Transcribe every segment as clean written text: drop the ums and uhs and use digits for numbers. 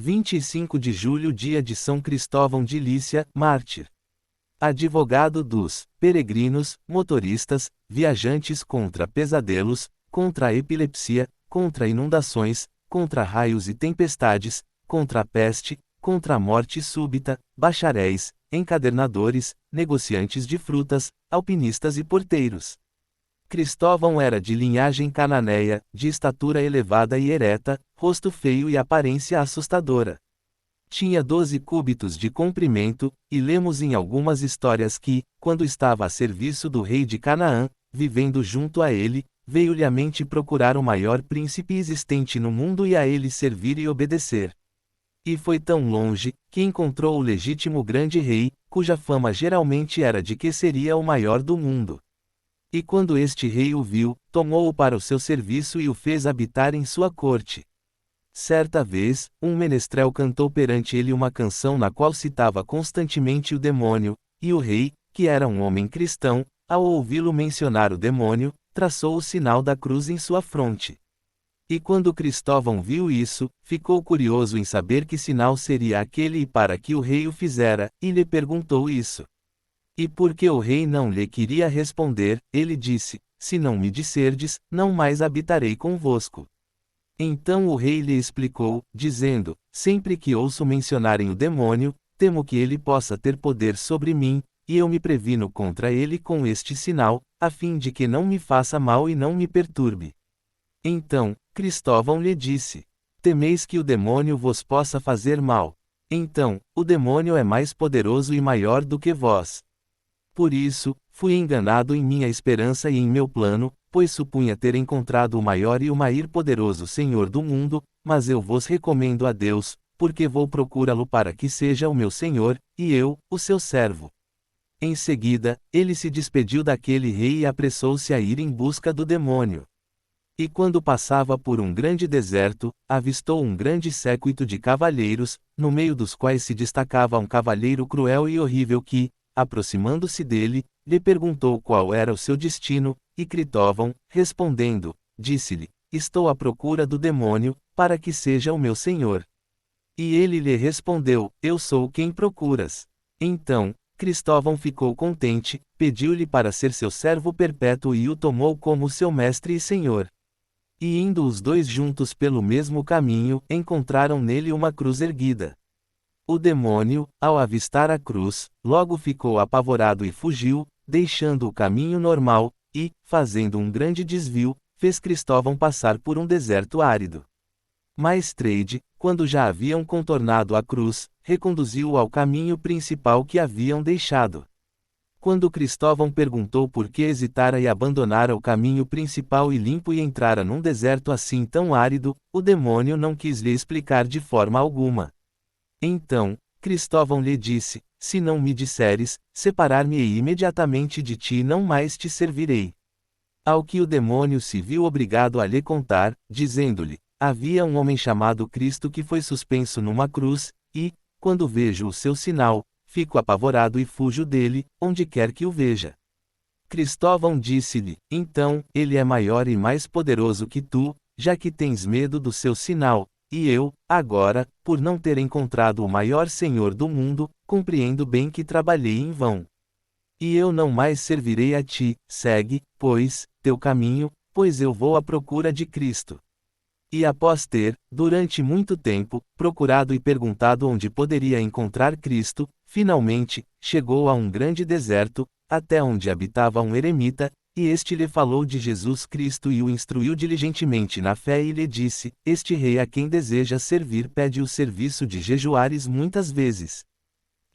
25 de julho, dia de São Cristóvão de Lícia, mártir. Advogado dos peregrinos, motoristas, viajantes contra pesadelos, contra a epilepsia, contra inundações, contra raios e tempestades, contra a peste, contra a morte súbita, bacharéis, encadernadores, negociantes de frutas, alpinistas e porteiros. Cristóvão era de linhagem cananeia, de estatura elevada e ereta, rosto feio e aparência assustadora. Tinha 12 cúbitos de comprimento, e lemos em algumas histórias que, quando estava a serviço do rei de Canaã, vivendo junto a ele, veio-lhe à mente procurar o maior príncipe existente no mundo e a ele servir e obedecer. E foi tão longe, que encontrou o legítimo grande rei, cuja fama geralmente era de que seria o maior do mundo. E quando este rei o viu, tomou-o para o seu serviço e o fez habitar em sua corte. Certa vez, um menestrel cantou perante ele uma canção na qual citava constantemente o demônio, e o rei, que era um homem cristão, ao ouvi-lo mencionar o demônio, traçou o sinal da cruz em sua fronte. E quando Cristóvão viu isso, ficou curioso em saber que sinal seria aquele e para que o rei o fizera, e lhe perguntou isso. E porque o rei não lhe queria responder, ele disse: se não me disserdes, não mais habitarei convosco. Então o rei lhe explicou, dizendo: sempre que ouço mencionarem o demônio, temo que ele possa ter poder sobre mim, e eu me previno contra ele com este sinal, a fim de que não me faça mal e não me perturbe. Então, Cristóvão lhe disse: temeis que o demônio vos possa fazer mal. Então, o demônio é mais poderoso e maior do que vós. Por isso, fui enganado em minha esperança e em meu plano, pois supunha ter encontrado o maior e o mais poderoso Senhor do mundo, mas eu vos recomendo a Deus, porque vou procurá-lo para que seja o meu Senhor, e eu, o seu servo. Em seguida, ele se despediu daquele rei e apressou-se a ir em busca do demônio. E quando passava por um grande deserto, avistou um grande séquito de cavalheiros, no meio dos quais se destacava um cavalheiro cruel e horrível que, aproximando-se dele, lhe perguntou qual era o seu destino, e Cristóvão, respondendo, disse-lhe: estou à procura do demônio, para que seja o meu senhor. E ele lhe respondeu: eu sou quem procuras. Então, Cristóvão ficou contente, pediu-lhe para ser seu servo perpétuo e o tomou como seu mestre e senhor. E indo os dois juntos pelo mesmo caminho, encontraram nele uma cruz erguida. O demônio, ao avistar a cruz, logo ficou apavorado e fugiu, deixando o caminho normal, e, fazendo um grande desvio, fez Cristóvão passar por um deserto árido. Mais tarde, quando já haviam contornado a cruz, reconduziu-o ao caminho principal que haviam deixado. Quando Cristóvão perguntou por que hesitara e abandonara o caminho principal e limpo e entrara num deserto assim tão árido, o demônio não quis lhe explicar de forma alguma. Então, Cristóvão lhe disse: se não me disseres, separar-me-ei imediatamente de ti e não mais te servirei. Ao que o demônio se viu obrigado a lhe contar, dizendo-lhe: havia um homem chamado Cristo que foi suspenso numa cruz, e, quando vejo o seu sinal, fico apavorado e fujo dele, onde quer que o veja. Cristóvão disse-lhe: então, ele é maior e mais poderoso que tu, já que tens medo do seu sinal. E eu, agora, por não ter encontrado o maior Senhor do mundo, compreendo bem que trabalhei em vão. E eu não mais servirei a ti, segue, pois, teu caminho, pois eu vou à procura de Cristo. E após ter, durante muito tempo, procurado e perguntado onde poderia encontrar Cristo, finalmente, chegou a um grande deserto, até onde habitava um eremita, e este lhe falou de Jesus Cristo e o instruiu diligentemente na fé e lhe disse: este rei a quem deseja servir pede o serviço de jejuares muitas vezes.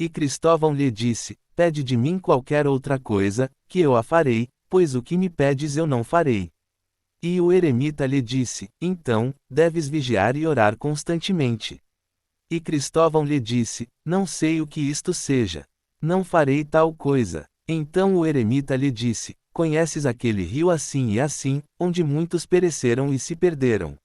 E Cristóvão lhe disse: pede de mim qualquer outra coisa, que eu a farei, pois o que me pedes eu não farei. E o eremita lhe disse: então, deves vigiar e orar constantemente. E Cristóvão lhe disse: não sei o que isto seja. Não farei tal coisa. Então o eremita lhe disse: conheces aquele rio assim e assim, onde muitos pereceram e se perderam?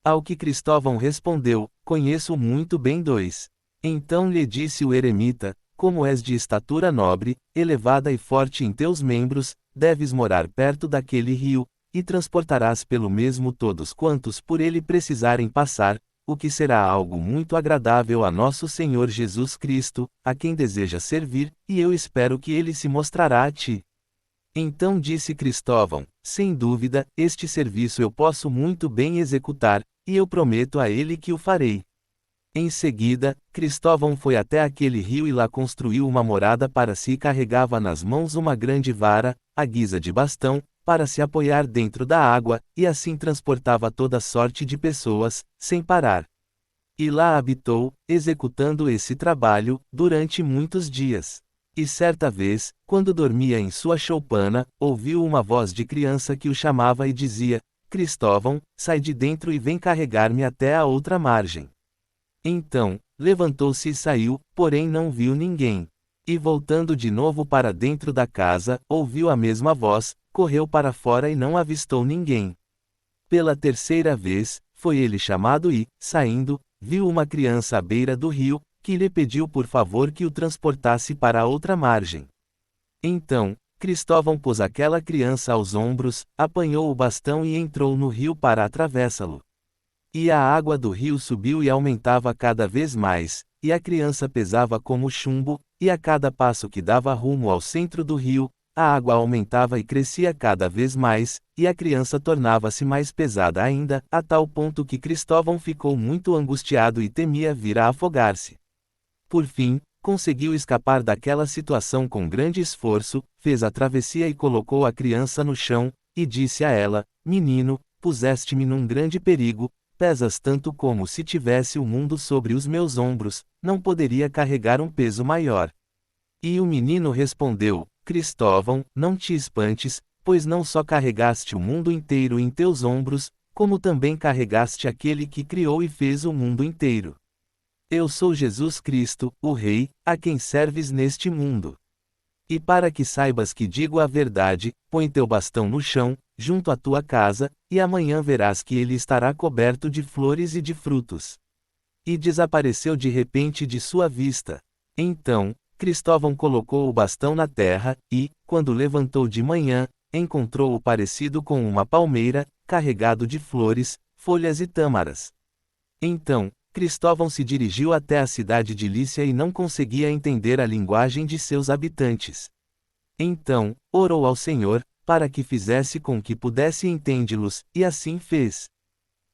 Ao que Cristóvão respondeu: conheço muito bem dois. Então lhe disse o eremita: como és de estatura nobre, elevada e forte em teus membros, deves morar perto daquele rio, e transportarás pelo mesmo todos quantos por ele precisarem passar, o que será algo muito agradável a nosso Senhor Jesus Cristo, a quem deseja servir, e eu espero que ele se mostrará a ti. Então disse Cristóvão: sem dúvida, este serviço eu posso muito bem executar, e eu prometo a ele que o farei. Em seguida, Cristóvão foi até aquele rio e lá construiu uma morada para si e carregava nas mãos uma grande vara, à guisa de bastão, para se apoiar dentro da água, e assim transportava toda sorte de pessoas, sem parar. E lá habitou, executando esse trabalho, durante muitos dias. E certa vez, quando dormia em sua choupana, ouviu uma voz de criança que o chamava e dizia: Cristóvão, sai de dentro e vem carregar-me até a outra margem. Então, levantou-se e saiu, porém não viu ninguém. E voltando de novo para dentro da casa, ouviu a mesma voz, correu para fora e não avistou ninguém. Pela terceira vez, foi ele chamado e, saindo, viu uma criança à beira do rio, que lhe pediu por favor que o transportasse para a outra margem. Então, Cristóvão pôs aquela criança aos ombros, apanhou o bastão e entrou no rio para atravessá-lo. E a água do rio subiu e aumentava cada vez mais, e a criança pesava como chumbo, e a cada passo que dava rumo ao centro do rio, a água aumentava e crescia cada vez mais, e a criança tornava-se mais pesada ainda, a tal ponto que Cristóvão ficou muito angustiado e temia vir a afogar-se. Por fim, conseguiu escapar daquela situação com grande esforço, fez a travessia e colocou a criança no chão, e disse a ela: Menino, puseste-me num grande perigo, pesas tanto como se tivesse o mundo sobre os meus ombros, não poderia carregar um peso maior. E o menino respondeu: Cristóvão, não te espantes, pois não só carregaste o mundo inteiro em teus ombros, como também carregaste aquele que criou e fez o mundo inteiro. Eu sou Jesus Cristo, o Rei, a quem serves neste mundo. E para que saibas que digo a verdade, põe teu bastão no chão, junto à tua casa, e amanhã verás que ele estará coberto de flores e de frutos. E desapareceu de repente de sua vista. Então, Cristóvão colocou o bastão na terra, e, quando levantou de manhã, encontrou-o parecido com uma palmeira, carregado de flores, folhas e tâmaras. Então, Cristóvão se dirigiu até a cidade de Lícia e não conseguia entender a linguagem de seus habitantes. Então, orou ao Senhor, para que fizesse com que pudesse entendê-los, e assim fez.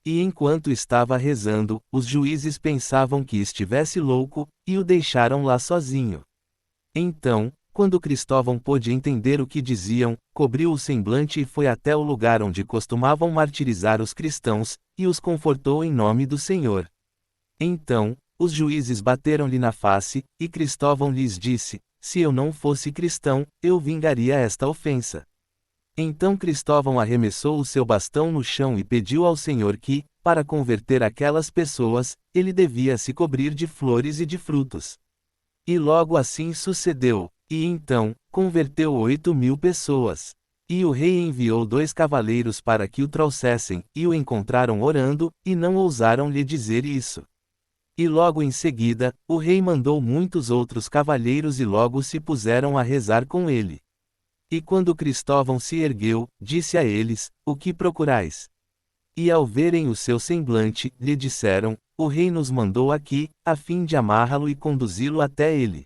E enquanto estava rezando, os juízes pensavam que estivesse louco, e o deixaram lá sozinho. Então, quando Cristóvão pôde entender o que diziam, cobriu o semblante e foi até o lugar onde costumavam martirizar os cristãos, e os confortou em nome do Senhor. Então, os juízes bateram-lhe na face, e Cristóvão lhes disse: Se eu não fosse cristão, eu vingaria esta ofensa. Então Cristóvão arremessou o seu bastão no chão e pediu ao Senhor que, para converter aquelas pessoas, ele devia se cobrir de flores e de frutos. E logo assim sucedeu, e então, converteu 8.000 pessoas. E o rei enviou 2 cavaleiros para que o trouxessem, e o encontraram orando, e não ousaram lhe dizer isso. E logo em seguida, o rei mandou muitos outros cavalheiros e logo se puseram a rezar com ele. E quando Cristóvão se ergueu, disse a eles: O que procurais? E ao verem o seu semblante, lhe disseram: O rei nos mandou aqui, a fim de amarrá-lo e conduzi-lo até ele.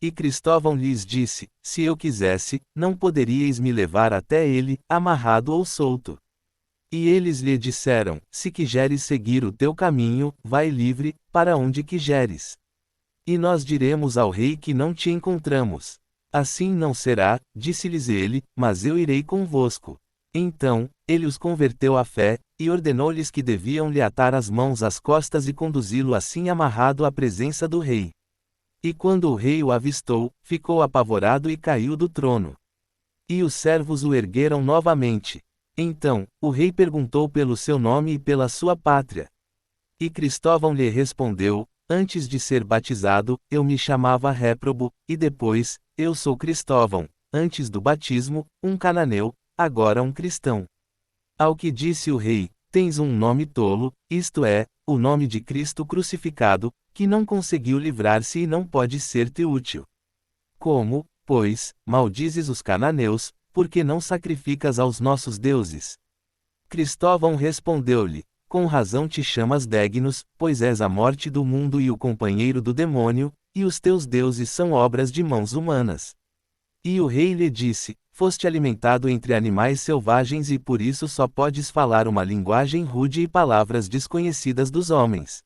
E Cristóvão lhes disse: Se eu quisesse, não poderíeis me levar até ele, amarrado ou solto. E eles lhe disseram: Se quiseres seguir o teu caminho, vai livre, para onde quiseres. E nós diremos ao rei que não te encontramos. Assim não será, disse-lhes ele, mas eu irei convosco. Então, ele os converteu à fé, e ordenou-lhes que deviam lhe atar as mãos às costas e conduzi-lo assim amarrado à presença do rei. E quando o rei o avistou, ficou apavorado e caiu do trono. E os servos o ergueram novamente. Então, o rei perguntou pelo seu nome e pela sua pátria. E Cristóvão lhe respondeu: Antes de ser batizado, eu me chamava Réprobo, e depois, eu sou Cristóvão, antes do batismo, um cananeu, agora um cristão. Ao que disse o rei: Tens um nome tolo, isto é, o nome de Cristo crucificado, que não conseguiu livrar-se e não pode ser-te útil. Como, pois, maldizes os cananeus, porque não sacrificas aos nossos deuses? Cristóvão respondeu-lhe: com razão te chamas Degnos, pois és a morte do mundo e o companheiro do demônio, e os teus deuses são obras de mãos humanas. E o rei lhe disse: Foste alimentado entre animais selvagens e por isso só podes falar uma linguagem rude e palavras desconhecidas dos homens.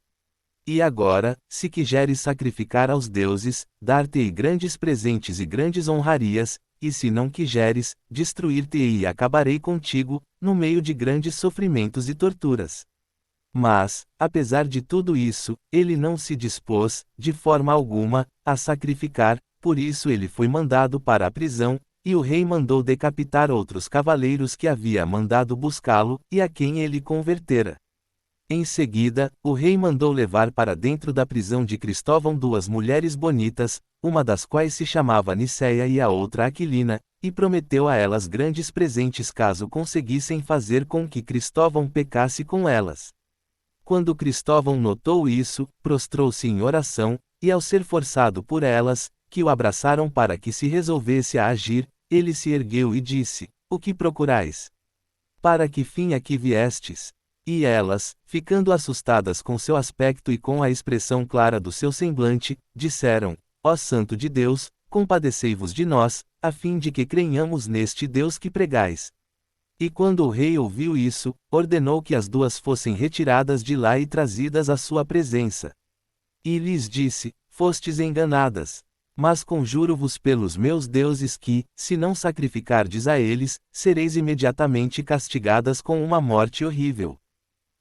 E agora, se quiseres sacrificar aos deuses, dar-te-ei grandes presentes e grandes honrarias, e se não quiseres, destruir-te-ei e acabarei contigo, no meio de grandes sofrimentos e torturas. Mas, apesar de tudo isso, ele não se dispôs, de forma alguma, a sacrificar, por isso ele foi mandado para a prisão, e o rei mandou decapitar outros cavaleiros que havia mandado buscá-lo, e a quem ele convertera. Em seguida, o rei mandou levar para dentro da prisão de Cristóvão duas mulheres bonitas, uma das quais se chamava Niceia e a outra Aquilina, e prometeu a elas grandes presentes caso conseguissem fazer com que Cristóvão pecasse com elas. Quando Cristóvão notou isso, prostrou-se em oração, e ao ser forçado por elas, que o abraçaram para que se resolvesse a agir, ele se ergueu e disse: O que procurais? Para que fim aqui viestes? E elas, ficando assustadas com seu aspecto e com a expressão clara do seu semblante, disseram: Ó Santo de Deus, compadecei-vos de nós, a fim de que creiamos neste Deus que pregais. E quando o rei ouviu isso, ordenou que as duas fossem retiradas de lá e trazidas à sua presença. E lhes disse: Fostes enganadas. Mas conjuro-vos pelos meus deuses que, se não sacrificardes a eles, sereis imediatamente castigadas com uma morte horrível.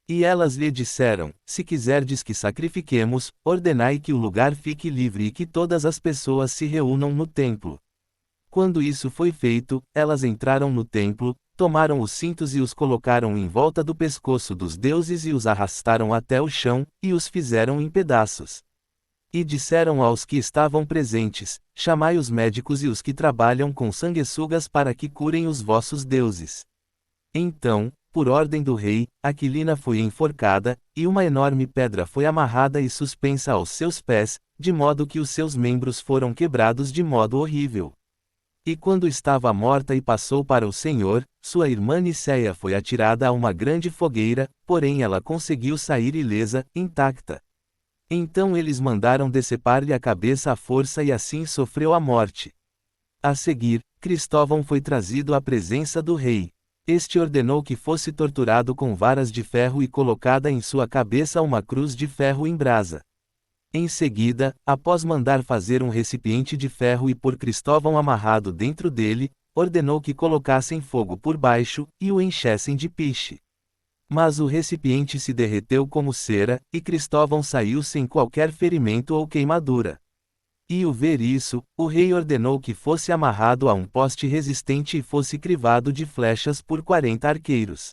E elas lhe disseram: Se quiserdes que sacrifiquemos, ordenai que o lugar fique livre e que todas as pessoas se reúnam no templo. Quando isso foi feito, elas entraram no templo, tomaram os cintos e os colocaram em volta do pescoço dos deuses e os arrastaram até o chão, e os fizeram em pedaços. E disseram aos que estavam presentes: Chamai os médicos e os que trabalham com sanguessugas para que curem os vossos deuses. Então, por ordem do rei, Aquilina foi enforcada, e uma enorme pedra foi amarrada e suspensa aos seus pés, de modo que os seus membros foram quebrados de modo horrível. E quando estava morta e passou para o Senhor, sua irmã Niceia foi atirada a uma grande fogueira, porém ela conseguiu sair ilesa, intacta. Então eles mandaram decepar-lhe a cabeça à força e assim sofreu a morte. A seguir, Cristóvão foi trazido à presença do rei. Este ordenou que fosse torturado com varas de ferro e colocada em sua cabeça uma cruz de ferro em brasa. Em seguida, após mandar fazer um recipiente de ferro e pôr Cristóvão amarrado dentro dele, ordenou que colocassem fogo por baixo, e o enchessem de piche. Mas o recipiente se derreteu como cera, e Cristóvão saiu sem qualquer ferimento ou queimadura. E ao ver isso, o rei ordenou que fosse amarrado a um poste resistente e fosse crivado de flechas por 40 arqueiros.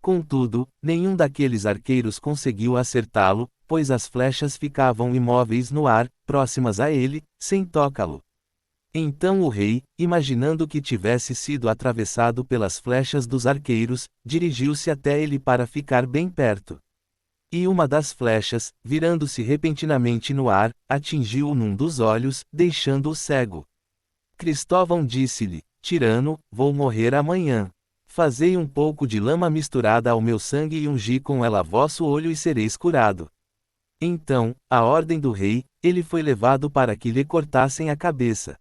Contudo, nenhum daqueles arqueiros conseguiu acertá-lo, pois as flechas ficavam imóveis no ar, próximas a ele, sem tocá-lo. Então o rei, imaginando que tivesse sido atravessado pelas flechas dos arqueiros, dirigiu-se até ele para ficar bem perto. E uma das flechas, virando-se repentinamente no ar, atingiu-o num dos olhos, deixando-o cego. Cristóvão disse-lhe: Tirano, vou morrer amanhã. Fazei um pouco de lama misturada ao meu sangue e ungi com ela vosso olho e sereis curado. Então, à ordem do rei, ele foi levado para que lhe cortassem a cabeça.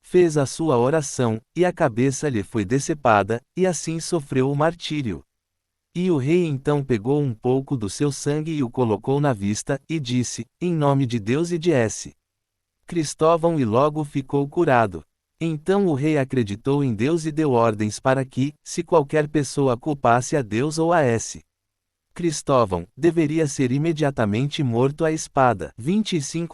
Fez a sua oração, e a cabeça lhe foi decepada, e assim sofreu o martírio. E o rei então pegou um pouco do seu sangue e o colocou na vista, e disse: Em nome de Deus e de S. Cristóvão, e logo ficou curado. Então o rei acreditou em Deus e deu ordens para que, se qualquer pessoa culpasse a Deus ou a S. Cristóvão, deveria ser imediatamente morto à espada. 25